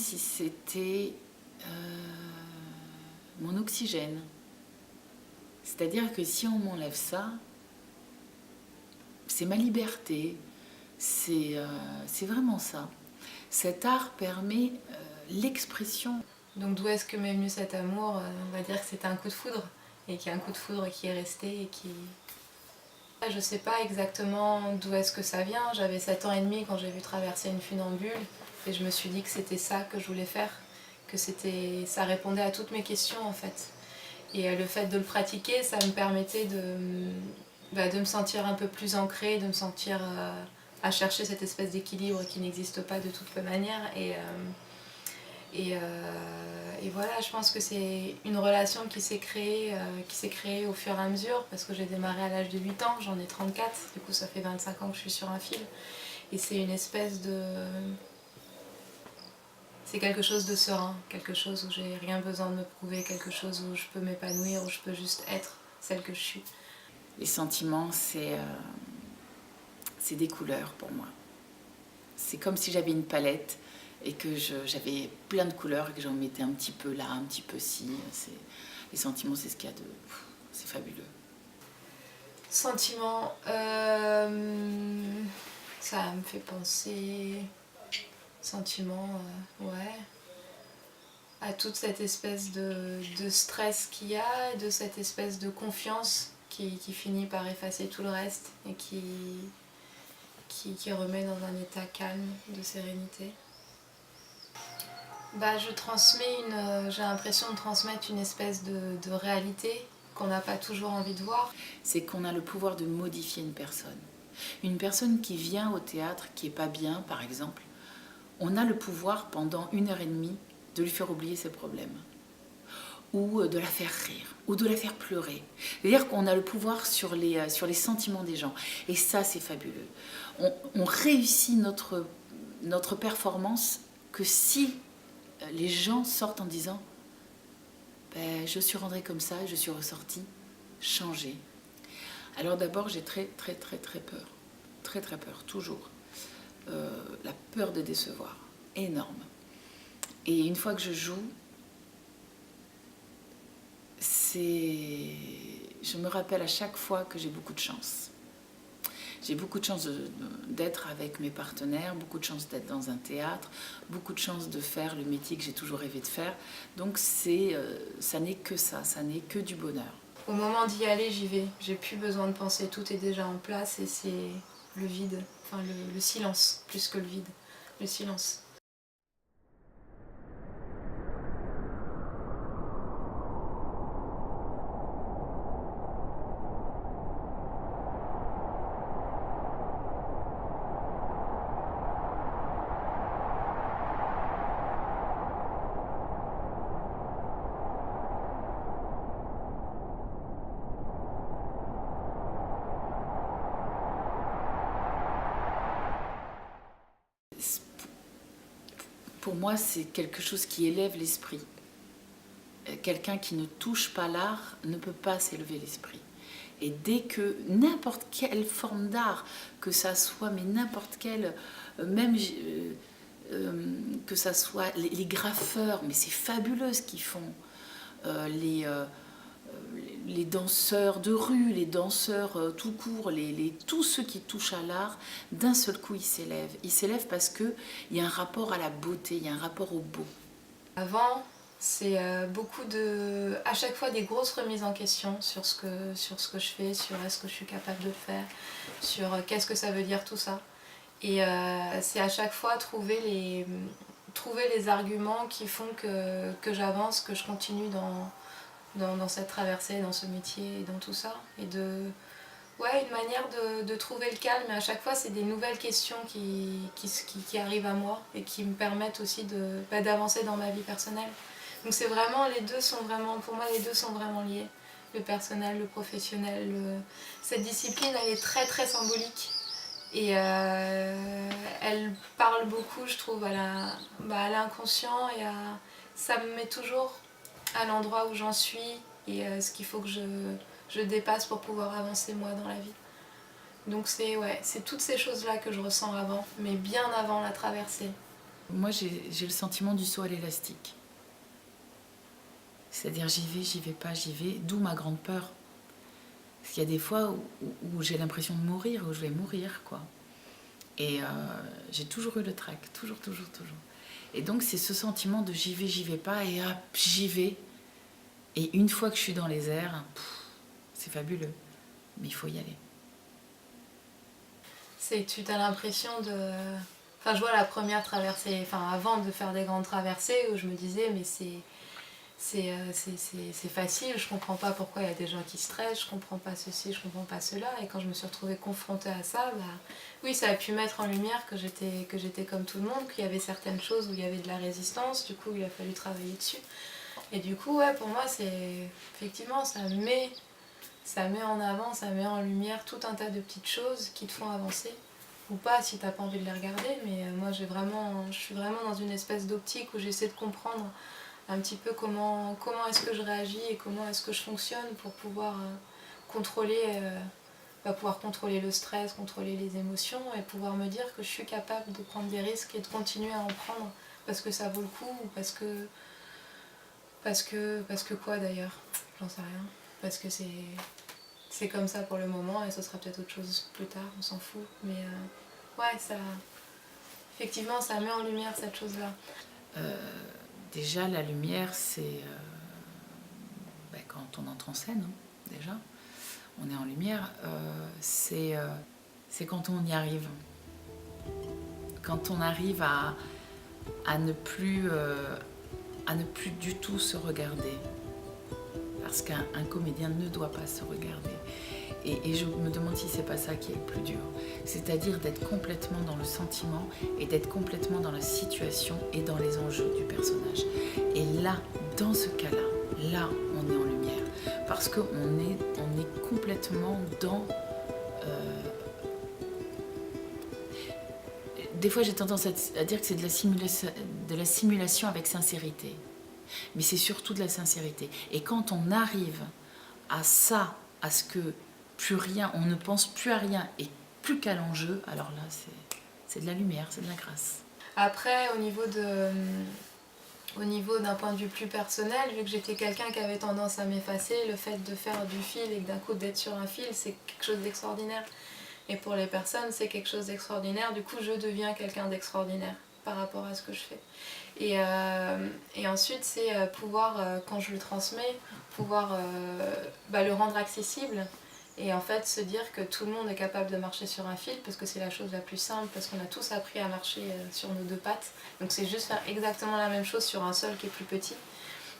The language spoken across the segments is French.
si c'était mon oxygène. C'est-à-dire que si on m'enlève ça, c'est ma liberté, c'est vraiment ça. Cet art permet l'expression. Donc d'où est-ce que m'est venu cet amour? On va dire que c'était un coup de foudre, et qu'il y a un coup de foudre qui est resté et qui... Je sais pas exactement d'où est-ce que ça vient. J'avais 7 ans et demi quand j'ai vu traverser une funambule et je me suis dit que c'était ça que je voulais faire, que ça répondait à toutes mes questions en fait. Et le fait de le pratiquer, ça me permettait de me sentir un peu plus ancrée, de me sentir à chercher cette espèce d'équilibre qui n'existe pas de toute manière. Et voilà, je pense que c'est une relation qui s'est créée au fur et à mesure, parce que j'ai démarré à l'âge de 8 ans, j'en ai 34, du coup ça fait 25 ans que je suis sur un fil. Et c'est une espèce de... C'est quelque chose de serein, quelque chose où j'ai rien besoin de me prouver, quelque chose où je peux m'épanouir, où je peux juste être celle que je suis. Les sentiments, c'est des couleurs pour moi. C'est comme si j'avais une palette et que j'avais plein de couleurs et que j'en mettais un petit peu là, un petit peu ci. Les sentiments, c'est ce qu'il y a de... C'est fabuleux. Sentiments, ça me fait penser... Sentiments, ouais... à toute cette espèce de stress qu'il y a, de cette espèce de confiance qui finit par effacer tout le reste et qui remet dans un état calme, de sérénité. J'ai l'impression de transmettre une espèce de réalité qu'on n'a pas toujours envie de voir. C'est qu'on a le pouvoir de modifier une personne. Une personne qui vient au théâtre, qui n'est pas bien, par exemple, on a le pouvoir pendant 1h30 de lui faire oublier ses problèmes. Ou de la faire rire, ou de la faire pleurer. C'est-à-dire qu'on a le pouvoir sur les sentiments des gens. Et ça, c'est fabuleux. On réussit notre performance que si les gens sortent en disant ben, je suis rentrée comme ça, je suis ressortie changée. Alors d'abord, j'ai très très très très peur. Très très peur, toujours. La peur de décevoir, énorme. Et une fois que je joue, je me rappelle à chaque fois que j'ai beaucoup de chance. J'ai beaucoup de chance d'être avec mes partenaires, beaucoup de chance d'être dans un théâtre, beaucoup de chance de faire le métier que j'ai toujours rêvé de faire. Donc ça n'est que ça n'est que du bonheur. Au moment d'y aller, j'y vais. J'ai plus besoin de penser, tout est déjà en place et c'est le vide, enfin le silence, plus que le vide, le silence. Pour moi, c'est quelque chose qui élève l'esprit. Quelqu'un qui ne touche pas l'art ne peut pas s'élever l'esprit. Et dès que n'importe quelle forme d'art, que ça soit, mais n'importe quelle, même que ça soit les graffeurs, mais c'est fabuleux ce qu'ils font, les danseurs de rue, les danseurs tout court, tous ceux qui touchent à l'art, d'un seul coup ils s'élèvent. Ils s'élèvent parce qu'il y a un rapport à la beauté, il y a un rapport au beau. Avant, c'est à chaque fois des grosses remises en question sur ce que je fais, sur est-ce que je suis capable de le faire, sur qu'est-ce que ça veut dire tout ça. Et c'est à chaque fois trouver les arguments qui font que j'avance, que je continue dans cette traversée, dans ce métier et dans tout ça. Et une manière de trouver le calme. Et à chaque fois, c'est des nouvelles questions qui arrivent à moi et qui me permettent aussi d'avancer dans ma vie personnelle. Donc c'est vraiment, pour moi, les deux sont vraiment liés. Le personnel, le professionnel. Cette discipline, elle est très très symbolique. Et elle parle beaucoup, je trouve, à l'inconscient et ça me met toujours à l'endroit où j'en suis et ce qu'il faut que je dépasse pour pouvoir avancer moi dans la vie. Donc c'est toutes ces choses-là que je ressens avant, mais bien avant la traversée. Moi, j'ai le sentiment du saut à l'élastique. C'est-à-dire j'y vais pas, j'y vais, d'où ma grande peur. Parce qu'il y a des fois où j'ai l'impression de mourir, où je vais mourir, quoi. Et j'ai toujours eu le trac, toujours. Et donc c'est ce sentiment de j'y vais pas, et hop, j'y vais. Et une fois que je suis dans les airs, c'est fabuleux, mais il faut y aller. Tu as l'impression de... Enfin, je vois la première traversée, enfin avant de faire des grandes traversées, où je me disais, mais c'est facile, je comprends pas pourquoi il y a des gens qui stressent, je comprends pas ceci, je comprends pas cela. Et quand je me suis retrouvée confrontée à ça, bah, oui, ça a pu mettre en lumière que j'étais comme tout le monde, qu'il y avait certaines choses où il y avait de la résistance, du coup il a fallu travailler dessus. Et du coup, ouais, pour moi, effectivement, ça met en avant, ça met en lumière tout un tas de petites choses qui te font avancer. Ou pas si t'as pas envie de les regarder, mais moi je suis vraiment dans une espèce d'optique où j'essaie de comprendre un petit peu comment est-ce que je réagis et comment est-ce que je fonctionne pour pouvoir contrôler le stress, contrôler les émotions et pouvoir me dire que je suis capable de prendre des risques et de continuer à en prendre parce que ça vaut le coup ou parce que quoi d'ailleurs, j'en sais rien, parce que c'est comme ça pour le moment et ce sera peut-être autre chose plus tard, on s'en fout, mais ouais, effectivement ça met en lumière cette chose-là. Déjà la lumière c'est quand on entre en scène, hein, déjà on est en lumière, c'est quand on y arrive, quand on arrive à ne plus du tout se regarder, parce qu'un comédien ne doit pas se regarder. Et je me demande si c'est pas ça qui est le plus dur, c'est-à-dire d'être complètement dans le sentiment et d'être complètement dans la situation et dans les enjeux du personnage. Et là, dans ce cas-là, là on est en lumière, parce qu'on est complètement dans... Des fois j'ai tendance à dire que c'est de la simulation avec sincérité. Mais c'est surtout de la sincérité. Et quand on arrive à ça, à ce que plus rien, on ne pense plus à rien et plus qu'à l'enjeu, alors là, c'est de la lumière, c'est de la grâce. Après, au niveau d'un point de vue plus personnel, vu que j'étais quelqu'un qui avait tendance à m'effacer, le fait de faire du fil et d'un coup d'être sur un fil, c'est quelque chose d'extraordinaire. Et pour les personnes, c'est quelque chose d'extraordinaire. Du coup, je deviens quelqu'un d'extraordinaire par rapport à ce que je fais. Et ensuite, c'est pouvoir, quand je le transmets, pouvoir le rendre accessible. Et en fait, se dire que tout le monde est capable de marcher sur un fil, parce que c'est la chose la plus simple, parce qu'on a tous appris à marcher sur nos deux pattes. Donc c'est juste faire exactement la même chose sur un sol qui est plus petit.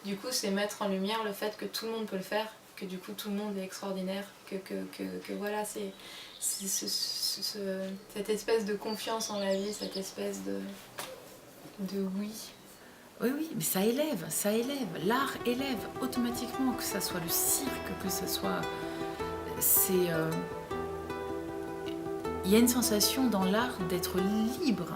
Du coup, c'est mettre en lumière le fait que tout le monde peut le faire, que du coup tout le monde est extraordinaire, que voilà, c'est cette espèce de confiance en la vie, cette espèce de oui. Oui, mais ça élève. L'art élève automatiquement, que ça soit le cirque, que ça soit... Il y a une sensation dans l'art d'être libre.